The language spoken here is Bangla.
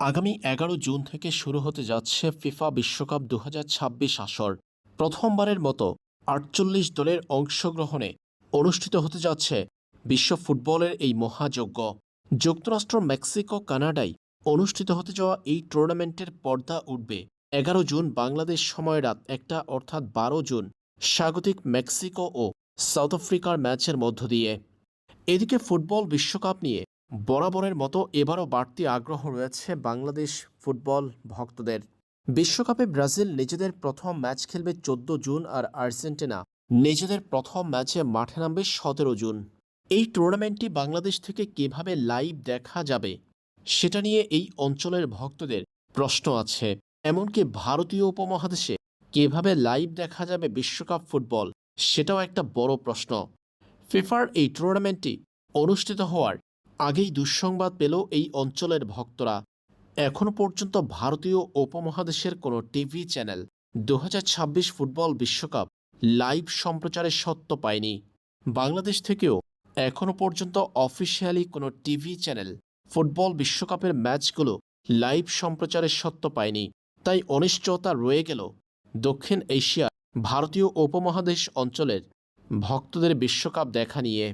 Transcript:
আগামী ১১ জুন থেকে শুরু হতে যাচ্ছে ফিফা বিশ্বকাপ ২০২৬ আসর। প্রথমবারের মতো ৪৮ দলের অংশগ্রহণে অনুষ্ঠিত হতে যাচ্ছে বিশ্ব ফুটবলের এই মহাযজ্ঞ। যুক্তরাষ্ট্র, মেক্সিকো, কানাডায় অনুষ্ঠিত হতে যাওয়া এই টুর্নামেন্টের পর্দা উঠবে ১১ জুন বাংলাদেশ সময় রাত ১টা অর্থাৎ ১২ জুন স্বাগতিক মেক্সিকো ও সাউথ আফ্রিকার ম্যাচের মধ্য দিয়ে। এদিকে ফুটবল বিশ্বকাপ নিয়ে বরাবরের মতো এবারও বাড়তি আগ্রহ রয়েছে বাংলাদেশ ফুটবল ভক্তদের। বিশ্বকাপে ব্রাজিল নিজেদের প্রথম ম্যাচ খেলবে ১৪ জুন আর আর্জেন্টিনা নিজেদের প্রথম ম্যাচে মাঠে নামবে ১৭ জুন। এই টুর্নামেন্টটি বাংলাদেশ থেকে কিভাবে লাইভ দেখা যাবে সেটা নিয়ে এই অঞ্চলের ভক্তদের প্রশ্ন আছে। এমনকি ভারতীয় উপমহাদেশে কিভাবে লাইভ দেখা যাবে বিশ্বকাপ ফুটবল সেটাও একটা বড় প্রশ্ন। ফিফার এই টুর্নামেন্টটি অনুষ্ঠিত হওয়ার আগেই দুঃসংবাদ পেল এই অঞ্চলের ভক্তরা। এখনও পর্যন্ত ভারতীয় উপমহাদেশের কোনো টিভি চ্যানেল ২০২৬ ফুটবল বিশ্বকাপ লাইভ সম্প্রচারের সত্ত্ব পায়নি। বাংলাদেশ থেকেও এখনও পর্যন্ত অফিসিয়ালি কোনো টিভি চ্যানেল ফুটবল বিশ্বকাপের ম্যাচগুলো লাইভ সম্প্রচারের সত্ত্ব পায়নি। তাই অনিশ্চয়তা রয়ে গেল দক্ষিণ এশিয়ার ভারতীয় উপমহাদেশ অঞ্চলের ভক্তদের বিশ্বকাপ দেখা নিয়ে।